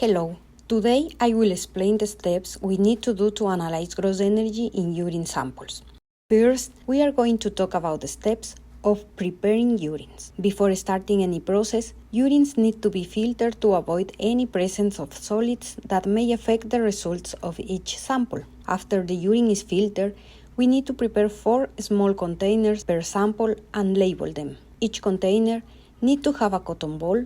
Hello, today I will explain the steps we need to do to analyze gross energy in urine samples. First, we are going to talk about the steps of preparing urines. Before starting any process, urines need to be filtered to avoid any presence of solids that may affect the results of each sample. After the urine is filtered, we need to prepare 4 small containers per sample and label them. Each container needs to have a cotton ball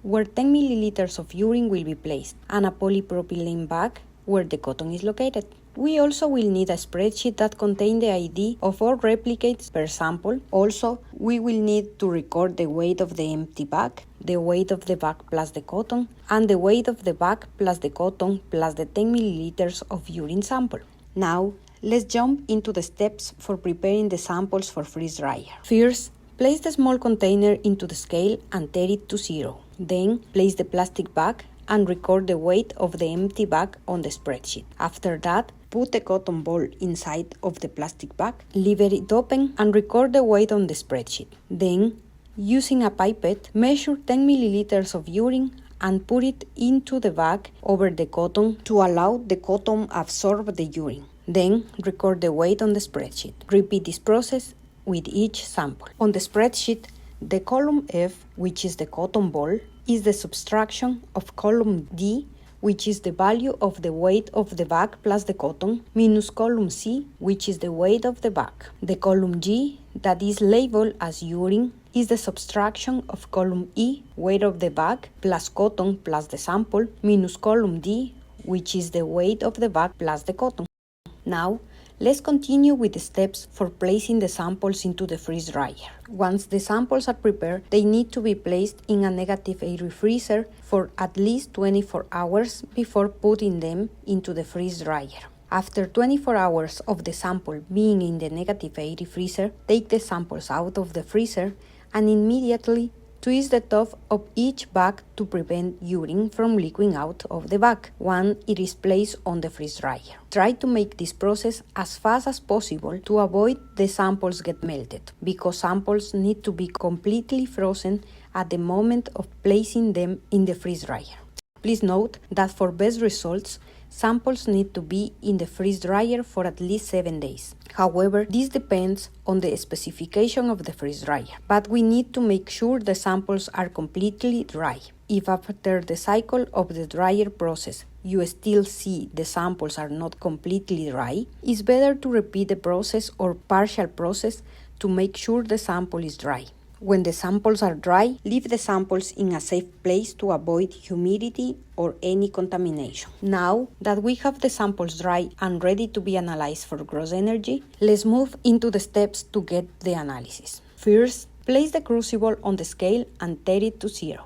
where 10 milliliters of urine will be placed and a polypropylene bag where the cotton is located. We also will need a spreadsheet that contains the ID of all replicates per sample. Also, we will need to record the weight of the empty bag, the weight of the bag plus the cotton, and the weight of the bag plus the cotton plus the 10 milliliters of urine sample. Now, let's jump into the steps for preparing the samples for freeze dryer. First, place the small container into the scale and tare it to 0. Then, place the plastic bag and record the weight of the empty bag on the spreadsheet. After that, put the cotton ball inside of the plastic bag, leave it open and record the weight on the spreadsheet. Then, using a pipette, measure 10 milliliters of urine and put it into the bag over the cotton to allow the cotton absorb the urine. Then, record the weight on the spreadsheet. Repeat this process with each sample. On the spreadsheet, the column F, which is the cotton ball, is the subtraction of column D, which is the value of the weight of the bag plus the cotton, minus column C, which is the weight of the bag. The column G, that is labeled as urine, is the subtraction of column E, weight of the bag, plus cotton plus the sample, minus column D, which is the weight of the bag plus the cotton. Now, let's continue with the steps for placing the samples into the freeze dryer. Once the samples are prepared, they need to be placed in a negative air freezer for at least 24 hours before putting them into the freeze dryer. After 24 hours of the sample being in the negative air freezer, take the samples out of the freezer and immediately twist the top of each bag to prevent urine from leaking out of the bag when it is placed on the freeze dryer. Try to make this process as fast as possible to avoid the samples get melted, because samples need to be completely frozen at the moment of placing them in the freeze dryer. Please note that for best results, samples need to be in the freeze dryer for at least 7 days. However, this depends on the specification of the freeze dryer, but we need to make sure the samples are completely dry. If after the cycle of the dryer process you still see the samples are not completely dry, it's better to repeat the process or partial process to make sure the sample is dry. When the samples are dry, leave the samples in a safe place to avoid humidity or any contamination. Now that we have the samples dry and ready to be analyzed for gross energy, let's move into the steps to get the analysis. First, place the crucible on the scale and tare it to 0.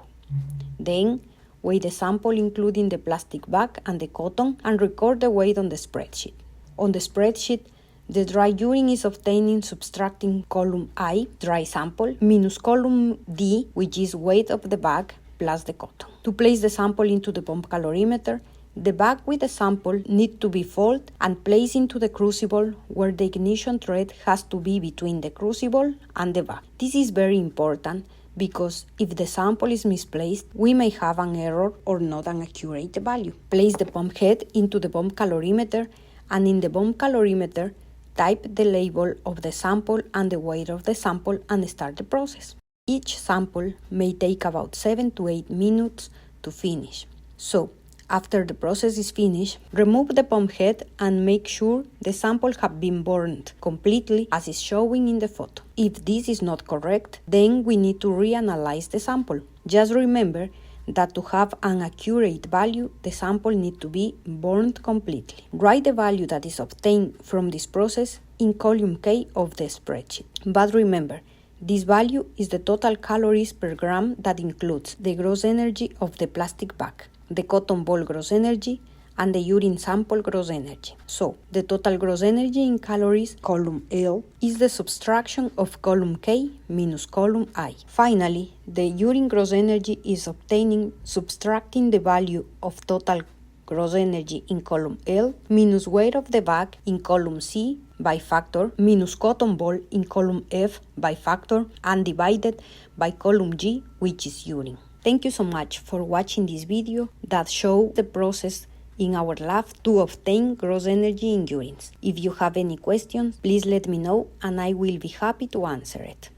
Then, weigh the sample including the plastic bag and the cotton and record the weight on the spreadsheet. On the spreadsheet, the dry urine is obtained subtracting column I, dry sample, minus column D, which is weight of the bag, plus the cotton. To place the sample into the pump calorimeter, the bag with the sample needs to be folded and placed into the crucible where the ignition thread has to be between the crucible and the bag. This is very important because if the sample is misplaced, we may have an error or not an accurate value. Place the pump head into the pump calorimeter, and in the pump calorimeter, type the label of the sample and the weight of the sample and start the process. Each sample may take about 7 to 8 minutes to finish. So, after the process is finished, remove the pump head and make sure the sample have been burned completely as is showing in the photo. If this is not correct, then we need to reanalyze the sample. Just remember that to have an accurate value, the sample needs to be burned completely. Write the value that is obtained from this process in column K of the spreadsheet. But remember, this value is the total calories per gram that includes the gross energy of the plastic bag, the cotton ball gross energy, and the urine sample gross energy. So, the total gross energy in calories, column L, is the subtraction of column K minus column I. Finally, the urine gross energy is obtaining subtracting the value of total gross energy in column L minus weight of the bag in column C by factor minus cotton ball in column F by factor and divided by column G, which is urine. Thank you so much for watching this video that shows the process in our lab to obtain gross energy in urines. If you have any questions, please let me know and I will be happy to answer it.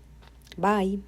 Bye!